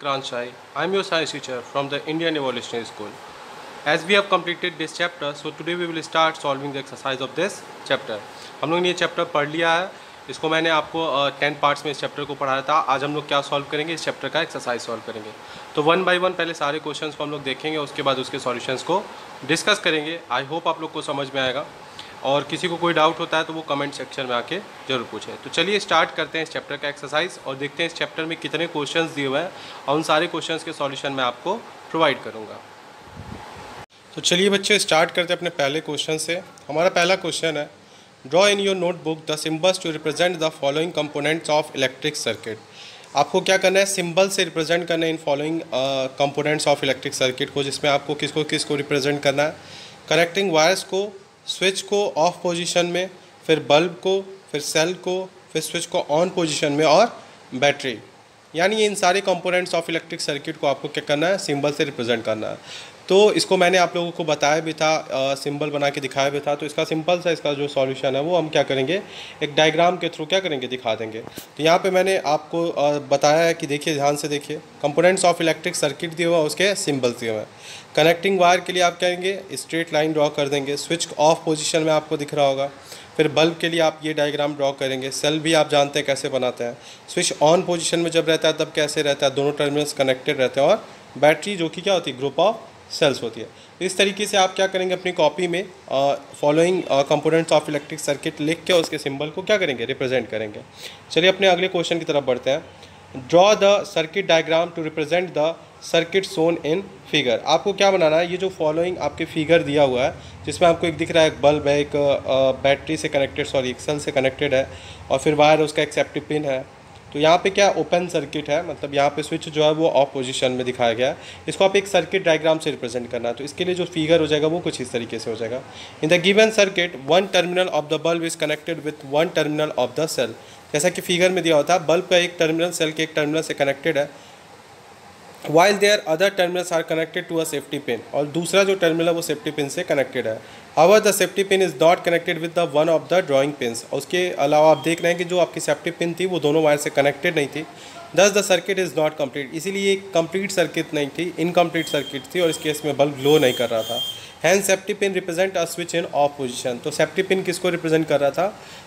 Kranchai. I am your science teacher from the Indian Evolutionary School. As we have completed this chapter, so today we will start solving the exercise of this chapter. हम लोग ने ये chapter पढ़ लिया है. इसको मैंने आपको 10 पार्ट्स में इस चैप्टर को पढ़ाया था. आज हम लोग क्या सॉल्व करेंगे, इस चैप्टर का एक्सरसाइज सॉल्व करेंगे. तो वन बाय वन पहले सारे क्वेश्चंस को हम लोग देखेंगे, उसके बाद उसके सॉल्यूशंस को डिस्कस करेंगे. आई होप आप लोग को समझ में आएगा, और किसी को कोई डाउट होता है तो वो कमेंट सेक्शन में आके जरूर पूछें. तो चलिए स्टार्ट करते हैं इस चैप्टर का एक्सरसाइज और देखते हैं इस चैप्टर में कितने क्वेश्चंस दिए हुए हैं और उन सारे क्वेश्चंस के सॉल्यूशन मैं आपको प्रोवाइड करूँगा. तो चलिए बच्चे स्टार्ट करते हैं अपने पहले क्वेश्चन से. हमारा पहला क्वेश्चन है, draw in your notebook the symbols to represent the following components of electric circuit. आपको क्या करना है, सिंबल से रिप्रेजेंट करना है इन following components of electric circuit को, जिसमें आपको किसको रिप्रेजेंट करना है. कनेक्टिंग वायर्स को, स्विच को ऑफ पोजीशन में, फिर बल्ब को, फिर सेल को, फिर स्विच को ऑन पोजीशन में और बैटरी. यानी इन सारे कंपोनेंट्स ऑफ इलेक्ट्रिक सर्किट को आपको क्या करना है, सिंबल से रिप्रेजेंट करना है. तो इसको मैंने आप लोगों को बताया भी था, सिंबल बना के दिखाया भी था. तो इसका सिंपल सा इसका जो सॉल्यूशन है वो हम क्या करेंगे, एक डायग्राम के थ्रू क्या करेंगे, दिखा देंगे. तो यहाँ पे मैंने आपको बताया है कि देखिए, ध्यान से देखिए, कंपोनेंट्स ऑफ इलेक्ट्रिक सर्किट दिए हुआ है, उसके सिंबल्स दिए हुए हैं. कनेक्टिंग वायर के लिए आप कहेंगे स्ट्रेट लाइन ड्रॉ कर देंगे. स्विच ऑफ पोजीशन में आपको दिख रहा होगा. फिर बल्ब के लिए आप ये डायग्राम ड्रॉ करेंगे. सेल भी आप जानते हैं कैसे बनाते हैं. स्विच ऑन पोजीशन में जब रहता है तब कैसे रहता है, दोनों टर्मिनल्स कनेक्टेड रहते हैं. और बैटरी जो कि क्या होती है, ग्रुप ऑफ सेल्स होती है. तो इस तरीके से आप क्या करेंगे, अपनी कॉपी में following components of electric circuit लिख के उसके सिंबल को क्या करेंगे, रिप्रेजेंट करेंगे. चलिए अपने अगले क्वेश्चन की तरफ बढ़ते हैं. Draw the circuit diagram to represent the circuit shown in figure. आपको क्या बनाना है, ये जो फॉलोइंग आपके फिगर दिया हुआ है, जिसमें आपको एक दिख रहा है, एक बल्ब है, एक बैटरी से कनेक्टेड, एक सेल से कनेक्टेड है, और फिर वायर उसका एक सेफ्टी पिन है. तो यहाँ पे क्या ओपन सर्किट है, मतलब यहाँ पे स्विच जो है वो ऑफ पोजीशन में दिखाया गया है. इसको आप एक सर्किट डायग्राम से रिप्रेजेंट करना है. तो इसके लिए जो फिगर हो जाएगा वो कुछ इस तरीके से हो जाएगा. In the given circuit one terminal of the bulb is connected with one terminal of the cell. जैसा कि फिगर में दिया होता है, बल्ब का एक टर्मिनल सेल के एक टर्मिनल से कनेक्टेड है, while their other terminals are connected to a safety pin. और दूसरा जो टर्मिनल है वो सेफ्टी पिन से कनेक्टेड है. However the safety pin is not connected with the one of the drawing pins. उसके अलावा आप देख रहे हैं कि जो आपकी सेफ्टी पिन थी वो दोनों वायर से कनेक्टेड नहीं थी. दस the circuit is not complete. इसीलिए एक कंप्लीट सर्किट नहीं थी, इनकम्प्लीट सर्किट थी, और इस केस में बल्ब ग्लो नहीं कर रहा था. Hence safety pin represent a switch in off position. तो सेफ्टी पिन किसको रिप्रेजेंट कर रहा था,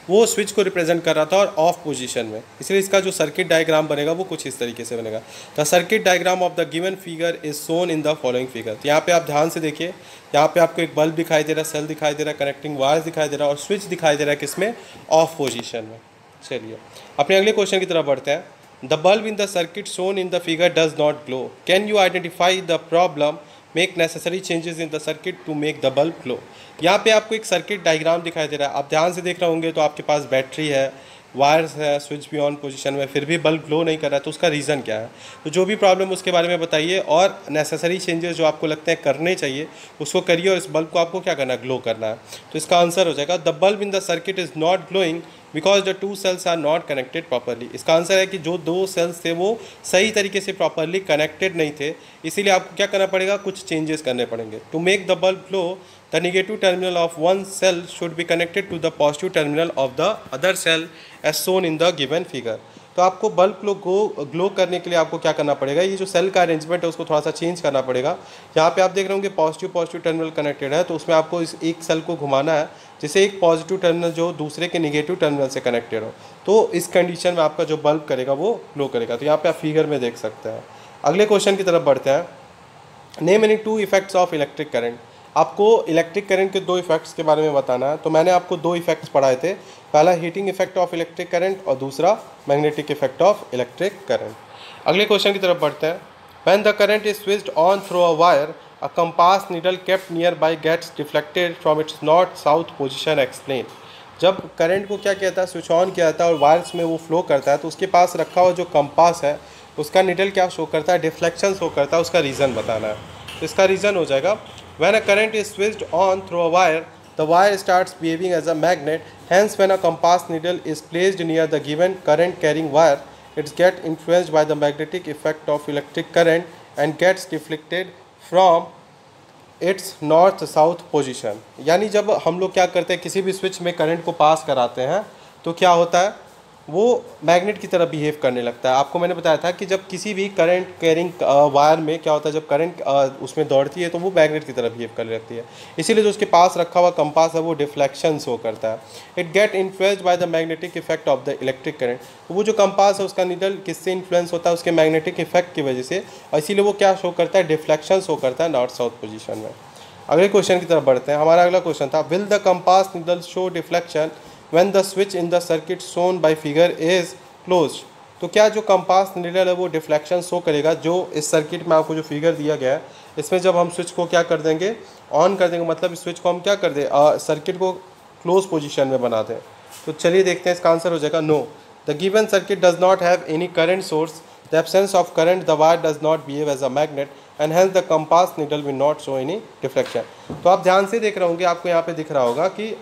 वो स्विच को रिप्रेजेंट कर रहा था, और ऑफ पोजीशन में. इसलिए इसका जो सर्किट डायग्राम बनेगा वो कुछ इस तरीके से बनेगा. The circuit diagram of the given figure is shown in the following figure. तो यहाँ पे आप ध्यान से देखिए, यहाँ पे आपको एक बल्ब दिखाई दे रहा है, सेल दिखाई दे रहा है, कनेक्टिंग वायर्स दिखाई दे रहा है, और स्विच दिखाई दे रहा है किसमें, ऑफ पोजीशन में. चलिए अपने अगले क्वेश्चन की तरफ बढ़ते हैं. The bulb in the circuit shown in the figure does not glow. Can you identify the problem, make necessary changes in the circuit to make the bulb glow. यहाँ पे आपको एक सर्किट डायग्राम दिखाई दे रहा है. आप ध्यान से देख रहे होंगे तो आपके पास बैटरी है, वायर्स है, स्विच भी ऑन पोजीशन में, फिर भी बल्ब ग्लो नहीं कर रहा है. तो उसका रीज़न क्या है, तो जो भी प्रॉब्लम उसके बारे में बताइए, और नेसेसरी चेंजेस जो आपको लगते हैं करने चाहिए उसको करिए, और इस बल्ब को आपको क्या करना है, ग्लो करना है. तो इसका आंसर हो जाएगा, the bulb in the circuit is not glowing because the two cells are not connected properly. इसका आंसर है कि जो दो सेल्स थे वो सही तरीके से प्रॉपरली कनेक्टेड नहीं थे, इसीलिए आपको क्या करना पड़ेगा, कुछ चेंजेस करने पड़ेंगे. To make the bulb glow the negative terminal of one cell should be connected to the positive terminal of the other cell as shown in the given figure. तो आपको बल्ब ग्लो करने के लिए आपको क्या करना पड़ेगा, ये जो सेल का अरेंजमेंट है उसको थोड़ा सा चेंज करना पड़ेगा. यहाँ पे आप देख रहे होंगे पॉजिटिव टर्मिनल कनेक्टेड है, तो उसमें आपको इस एक सेल को घुमाना है, जिससे एक पॉजिटिव टर्मिनल जो दूसरे के नेगेटिव टर्मिनल से कनेक्टेड हो. तो इस कंडीशन में आपका जो बल्ब करेगा वो ग्लो करेगा. तो यहाँ पे आप फिगर में देख सकते हैं. अगले क्वेश्चन की तरफ बढ़ते हैं. Name any two effects of electric current. आपको इलेक्ट्रिक करंट के दो इफेक्ट्स के बारे में बताना है. तो मैंने आपको दो इफेक्ट्स पढ़ाए थे, पहला heating effect of electric current और दूसरा magnetic effect of electric current. अगले क्वेश्चन की तरफ बढ़ते हैं. When the current is switched on through a wire, a compass needle kept nearby gets deflected from its north south position. Explain. जब current को क्या कहता है, स्विच ऑन किया जाता है और वायर्स में वो फ्लो करता है, तो उसके पास रखा हुआ जो कंपास है उसका नीडल क्या शो करता है, डिफ्लेक्शन शो करता है. उसका रीज़न बताना है. तो इसका रीज़न हो जाएगा, when a current is switched on through a wire, the wire starts behaving as a magnet. Hence, when a compass needle is placed near the given current carrying wire, it gets influenced by the magnetic effect of electric current and gets deflected from its north south position. यानी जब हम लोग क्या करते हैं, किसी भी switch में करंट को पास कराते हैं तो क्या होता है, वो मैग्नेट की तरह बिहेव करने लगता है। आपको मैंने बताया था कि जब किसी भी करंट कैरिंग वायर में क्या होता है, जब करंट उसमें दौड़ती है तो वो मैग्नेट की तरह बिहेव करने लगती है। इसीलिए जो उसके पास रखा हुआ कंपास है वो डिफ्लेक्शन शो करता है। It get influenced by the magnetic effect of the electric current. वो जो कंपास है उसका नीडल किससे इन्फ्लुएंस होता है, उसके मैग्नेटिक इफेक्ट की वजह से, और इसीलिए वो क्या शो करता है, डिफ्लेक्शन शो करता है नॉर्थ साउथ पोजीशन में। अगले क्वेश्चन की तरफ बढ़ते हैं। हमारा अगला क्वेश्चन था, will the compass needle show deflection when the switch in the circuit shown by figure is closed. तो क्या जो कंपास नीडल है वो डिफ्लेक्शन शो करेगा, जो इस सर्किट में आपको जो फिगर दिया गया है इसमें जब हम स्विच को क्या कर देंगे, ऑन कर देंगे, मतलब स्विच को हम क्या कर दें, सर्किट को क्लोज पोजीशन में बना दें। तो चलिए देखते हैं, इसका आंसर हो जाएगा no. The given circuit does not have any current source, the absence of current, the wire does not behave as a magnet and hence the compass needle will not show any deflection. तो आप ध्यान से देख रहे होंगे, आपको यहाँ पे दिख रहा होगा कि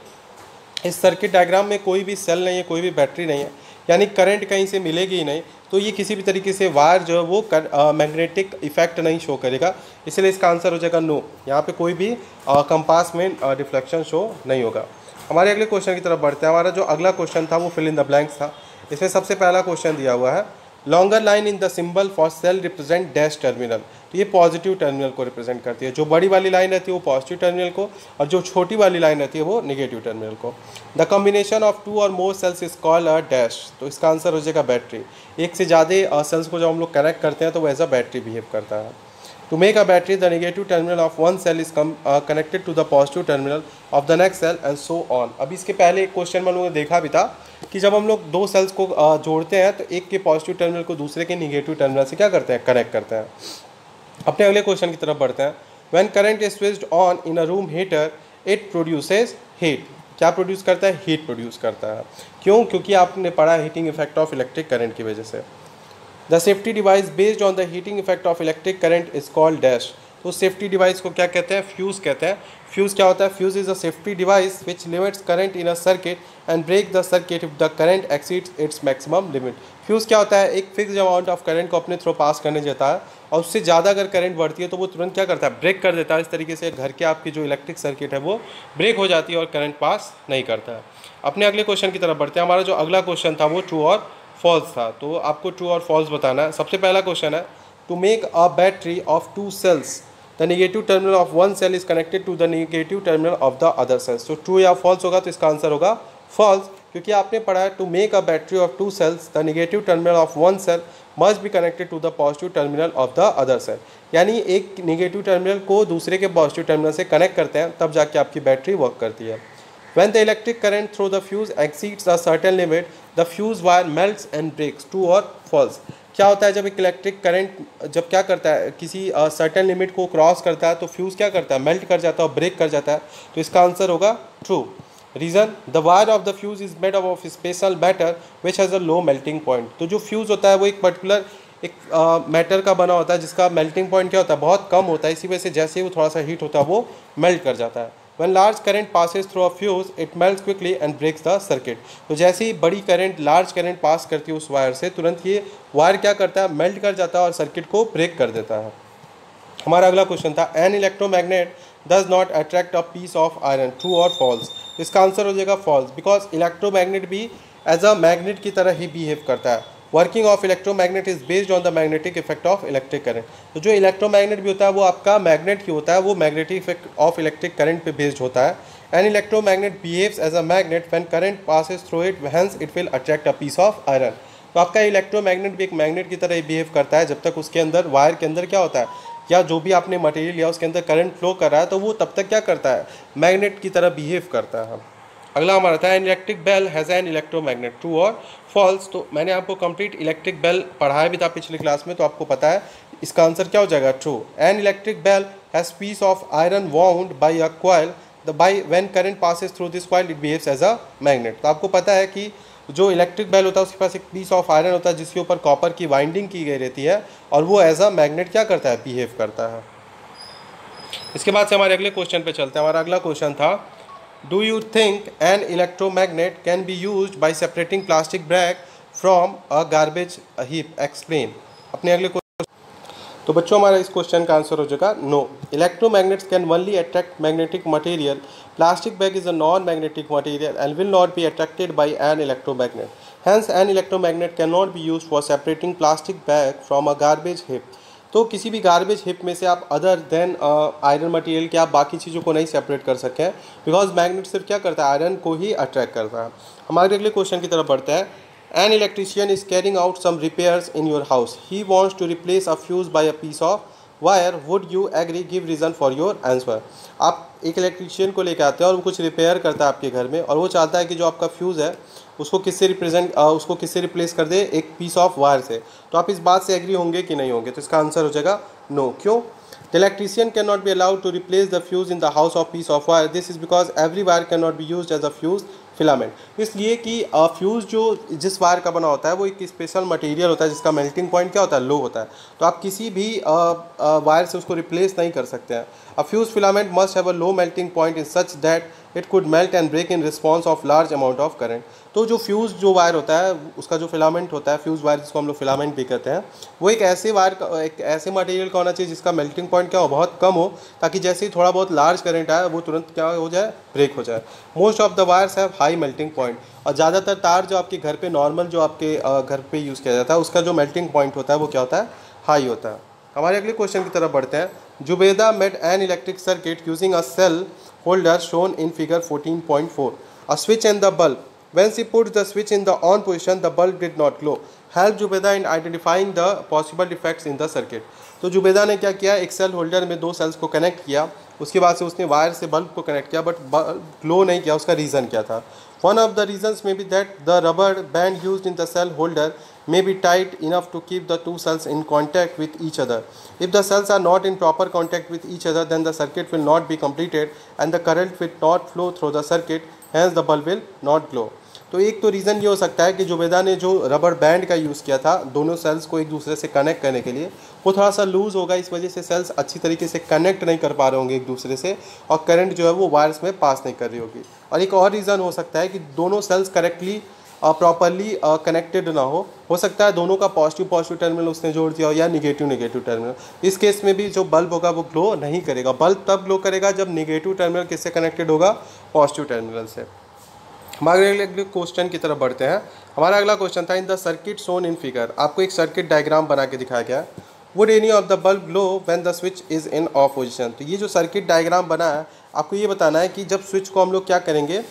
इस सर्किट डायग्राम में कोई भी सेल नहीं है, कोई भी बैटरी नहीं है, यानी करंट कहीं से मिलेगी ही नहीं। तो ये किसी भी तरीके से वायर जो है वो मैग्नेटिक इफेक्ट नहीं शो करेगा, इसलिए इसका आंसर हो जाएगा नो। यहाँ पे कोई भी कंपास में डिफ्लेक्शन शो नहीं होगा। हमारे अगले क्वेश्चन की तरफ बढ़ते हैं। हमारा जो अगला क्वेश्चन था वो फिल इन द ब्लैंक्स था। इसमें सबसे पहला क्वेश्चन दिया हुआ है, longer line in the symbol for sale represent dash terminal. तो ये पॉजिटिव टर्मिनल को रिप्रेजेंट करती है। जो बड़ी वाली लाइन रहती है वो पॉजिटिव टर्मिनल को, और जो छोटी वाली लाइन रहती है वो नेगेटिव टर्मिनल को। द कॉम्बिनेशन ऑफ 2 और more cells is called a dash. तो इसका आंसर हो जाएगा बैटरी। एक से ज़्यादा सेल्स को जब हम लोग कनेक्ट करते हैं तो वो एज अ बैटरी बिहेव करता है। To make a battery, the negative terminal of one cell is connected to the positive terminal of the next cell and so on। अभी इसके पहले एक क्वेश्चन में हम लोगों ने देखा भी था कि जब हम लोग दो सेल्स को जोड़ते हैं तो एक के पॉजिटिव टर्मिनल को दूसरे के नेगेटिव टर्मिनल से क्या करते हैं, कनेक्ट करते हैं। अपने अगले क्वेश्चन की तरफ बढ़ते हैं। When current is switched on in a room heater, it produces heat। क्या प्रोड्यूस करता है, हीट प्रोड्यूस करता है। क्यों, क्योंकि आपने पढ़ा heating effect of electric current की वजह से। The safety device based on the heating effect of electric current is called dash. तो सेफ्टी डिवाइस को क्या कहते हैं, फ्यूज़ कहते हैं। फ्यूज़ क्या होता है, fuse is a safety device which limits current in a circuit and break the circuit if the current exceeds its maximum limit. Fuse क्या होता है, एक फिक्स अमाउंट ऑफ करंट को अपने थ्रू पास करने देता है, और उससे ज़्यादा अगर करंट बढ़ती है तो वो तुरंत क्या करता है, ब्रेक कर देता है। इस तरीके से घर के आपकी जो इलेक्ट्रिक सर्किट है वो ब्रेक हो जाती है और करंट पास नहीं करता है। अपने अगले क्वेश्चन की तरफ बढ़ते हैं। हमारा जो अगला क्वेश्चन था वो ट्रू और फॉल्स था। तो आपको ट्रू और फॉल्स बताना है। सबसे पहला क्वेश्चन है, to make a battery of 2 cells the negative terminal of one cell is connected to the negative terminal of the other cells. तो ट्रू या फॉल्स होगा, तो इसका आंसर होगा फॉल्स, क्योंकि आपने पढ़ा है to make a battery of 2 cells the negative terminal of one cell must be connected to the positive terminal of the other cell. यानी एक नेगेटिव टर्मिनल को दूसरे के पॉजिटिव टर्मिनल से कनेक्ट करते हैं तब जाके आपकी बैटरी वर्क करती है। When the electric current through the fuse exceeds a certain limit, the fuse wire melts and breaks। True और false। क्या होता है, जब एक इलेक्ट्रिक करंट जब क्या करता है, किसी सर्टेन लिमिट को क्रॉस करता है तो फ्यूज़ क्या करता है, मेल्ट कर जाता है और ब्रेक कर जाता है। तो इसका आंसर होगा true. Reason, the wire of the fuse is made of special matter which has a low melting point. तो जो फ्यूज़ होता है वो एक पर्टिकुलर एक मैटर का बना होता है जिसका मेल्टिंग पॉइंट क्या होता है, बहुत कम होता है। इसी वजह से जैसे ही वो थोड़ा सा हीट होता है वो मेल्ट कर जाता है। When large current passes through a fuse, it melts quickly and breaks the circuit। तो जैसे ही बड़ी करंट, लार्ज करंट पास करती है उस वायर से, तुरंत ये वायर क्या करता है, मेल्ट कर जाता है और सर्किट को ब्रेक कर देता है। हमारा अगला क्वेश्चन था, an electromagnet does not attract a piece of iron. True और फॉल्स। इसका आंसर हो जाएगा फॉल्स, बिकॉज इलेक्ट्रोमैग्नेट भी एज अ मैग्नेट की तरह ही बिहेव करता है। Working of electromagnet is based on the magnetic effect of electric current. तो जो इलेक्ट्रोमैग्नेट भी होता है वो आपका मैग्नेट ही होता है, वो magnetic effect of electric current पे बेस्ड होता है। An electromagnet behaves as a magnet when current passes through it, hence it will attract a piece of iron. तो आपका इलेक्ट्रोमैग्नेट भी एक मैग्नेट की तरह ही बिहेव करता है। जब तक उसके अंदर वायर के अंदर क्या होता है, या जो भी आपने मटेरियल लिया उसके अंदर करंट फ्लो कर रहा है, तो वो तब तक क्या करता है, मैग्नेट की तरह बिहेव करता है। अगला हमारा था, an electric bell has an electromagnet. True और फॉल्स। तो मैंने आपको कंप्लीट इलेक्ट्रिक बेल पढ़ाया भी था पिछली क्लास में, तो आपको पता है इसका आंसर क्या हो जाएगा, true. An electric bell has piece of iron wound by a coil, the by when current passes through this coil it behaves as a magnet. तो आपको पता है कि जो इलेक्ट्रिक बेल होता है उसके पास एक पीस ऑफ आयरन होता है जिसके ऊपर कॉपर की वाइंडिंग की गई रहती है, और वो एज अ मैग्नेट क्या करता है, बिहेव करता है। इसके बाद से हमारे अगले क्वेश्चन पे चलते हैं। हमारा अगला क्वेश्चन था, Do you think an electromagnet can be used by separating plastic bag from a garbage heap? Explain। अपने अगले क्वेश्चन। तो बच्चों हमारा इस क्वेश्चन का आंसर हो जाएगा no. Electromagnets can only attract magnetic material. Plastic bag is a non magnetic material and will not be attracted by an electromagnet. Hence an electromagnet can not be use for separating plastic bag from a garbage heap. तो किसी भी garbage hip में से आप other than iron material के आप बाकी चीज़ों को नहीं सेपरेट कर सकें, बिकॉज मैग्नेट सिर्फ क्या करता है, आयरन को ही अट्रैक्ट करता है। हमारे अगले क्वेश्चन की तरफ बढ़ते हैं। An electrician is carrying out some repairs in your house, he wants to replace a fuse by a piece of wire, would you agree, give reason for your answer. आप एक इलेक्ट्रिशियन को लेकर आते हैं और वो कुछ रिपेयर करता है आपके घर में, और वो चाहता है कि जो आपका फ्यूज़ है उसको किससे रिप्लेस कर दे, एक पीस ऑफ वायर से। तो आप इस बात से एग्री होंगे कि नहीं होंगे? तो इसका आंसर हो जाएगा नो। क्यों? The electrician can not be allowed to replace the fuse in the house of piece of wire, this is because every wire can not be use as a fuse filament. इसलिए कि fuse जो जिस wire का बना होता है वो एक स्पेशल मटेरियल होता है जिसका मेल्टिंग पॉइंट क्या होता है, लो होता है। तो आप किसी भी वायर से उसको रिप्लेस नहीं कर सकते हैं। A fuse filament must have a low melting point in such that it could melt and break in response of large amount of current. तो जो फ्यूज़ जो वायर होता है उसका जो फिलामेंट होता है, फ्यूज़ वायर जिसको हम लोग फिलामेंट भी कहते हैं, वो एक ऐसे वायर का, एक ऐसे मटेरियल का होना चाहिए जिसका मेल्टिंग पॉइंट क्या हो, बहुत कम हो, ताकि जैसे ही थोड़ा बहुत लार्ज करंट आए वो तुरंत क्या हो जाए, ब्रेक हो जाए। Most of the wires have high melting point, और ज़्यादातर तार जो आपके घर पे नॉर्मल जो आपके घर पे यूज़ किया जाता है उसका जो मेल्टिंग पॉइंट होता है वो क्या होता है, हाई होता है। हमारे अगले क्वेश्चन की तरफ बढ़ते हैं। Zubeda made an electric circuit using a cell holder shown in figure 14.4, a switch and the bulb. When she put the switch in the on position, the bulb did not glow. Help Jubeda in identifying the possible defects in the circuit. तो जुबेदा ने क्या किया, एक cell holder में दो sales को connect किया, उसके बाद से उसने वायर से बल्ब को कनेक्ट किया, बट ग्लो नहीं किया। उसका रीज़न क्या था? One of the reasons may be that the rubber band used in the cell holder may be tight enough to keep the two cells in contact with each other. If the cells are not in proper contact with each other, then the circuit will not be completed and the current will not flow through the circuit, hence the bulb will not glow. तो एक तो reason ये हो सकता है कि जुबेदा ने जो रबर बैंड का यूज़ किया था दोनों सेल्स को एक दूसरे से कनेक्ट करने के लिए, वो थोड़ा सा लूज़ होगा, इस वजह से सेल्स अच्छी तरीके से कनेक्ट नहीं कर पा रहे होंगे एक दूसरे से, और करंट जो है वो वायर्स में पास नहीं कर रही होगी। और एक और रीज़न हो सकता है कि दोनों सेल्स करेक्टली प्रॉपरली कनेक्टेड ना हो सकता है दोनों का पॉजिटिव टर्मिनल उसने जोड़ दिया हो या निगेटिव टर्मिनल। इस केस में भी जो बल्ब होगा वो ग्लो नहीं करेगा। बल्ब तब ग्लो करेगा जब निगेटिव टर्मिनल किससे कनेक्टेड होगा, पॉजिटिव टर्मिनल से। हमारे अगले क्वेश्चन की तरफ बढ़ते हैं। हमारा अगला क्वेश्चन था, इन the circuit shown in figure, आपको एक सर्किट डायग्राम बना के दिखाया गया। Would any of the bulb glow when the switch is in of position. तो ये जो सर्किट डायग्राम बना है आपको ये बताना है कि जब स्विच को हम लोग क्या करेंगे,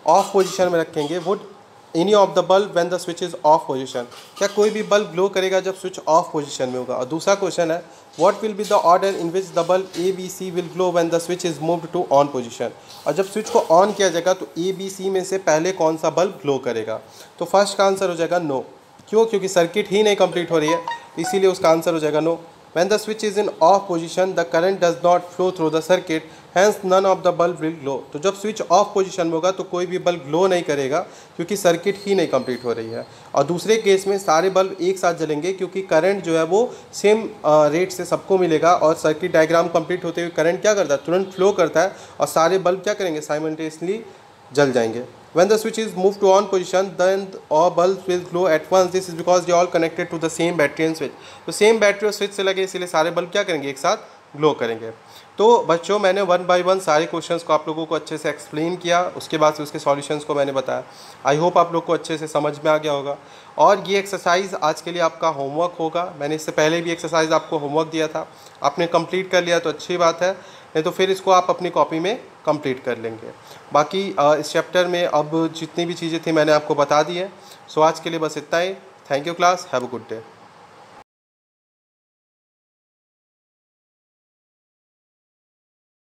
ऑफ पोजिशन में रखेंगे। Would any of the bulb when the switch is of position, क्या कोई भी बल्ब ग्लो करेगा जब स्विच ऑफ पोजिशन में होगा। और दूसरा क्वेश्चन है, what will be the order in which the bulb ABC will glow when the switch is moved to on position. और जब स्विच को ऑन किया जाएगा तो ABC में से पहले कौन सा बल्ब ग्लो करेगा। तो फर्स्ट का आंसर हो जाएगा नो। क्यों? क्योंकि सर्किट ही नहीं कंप्लीट हो रही है, इसीलिए उसका आंसर हो जाएगा no. When the switch is in off position, the current does not flow through the circuit, hence none of the bulb will glow. तो जब स्विच ऑफ पोजीशन में होगा तो कोई भी बल्ब ग्लो नहीं करेगा क्योंकि सर्किट ही नहीं कंप्लीट हो रही है। और दूसरे केस में सारे बल्ब एक साथ जलेंगे क्योंकि करंट जो है वो सेम रेट से सबको मिलेगा, और सर्किट डायग्राम कंप्लीट होते हुए करंट क्या करता है, तुरंत फ्लो करता है, और सारे बल्ब क्या करेंगे, साइमल्टेनियसली जल जाएंगे। When the switch is moved to on position, then all bulbs will glow at once. This is because they are all connected to the same battery and switch. तो same battery और switch से लगे, इसलिए सारे bulb क्या करेंगे, एक साथ ग्लो करेंगे। तो बच्चों मैंने 1 बाय 1 सारे क्वेश्चंस को आप लोगों को अच्छे से एक्सप्लेन किया, उसके बाद से उसके सॉल्यूशंस को मैंने बताया। आई होप आप लोग को अच्छे से समझ में आ गया होगा। और ये एक्सरसाइज आज के लिए आपका होमवर्क होगा। मैंने इससे पहले भी एक्सरसाइज आपको होमवर्क दिया था, आपने कंप्लीट कर लिया तो अच्छी बात है, नहीं तो फिर इसको आप अपनी कॉपी में कंप्लीट कर लेंगे। बाकी इस चैप्टर में अब जितनी भी चीज़ें थी मैंने आपको बता दी है। सो आज के लिए बस इतना ही। Thank you class, have a good day.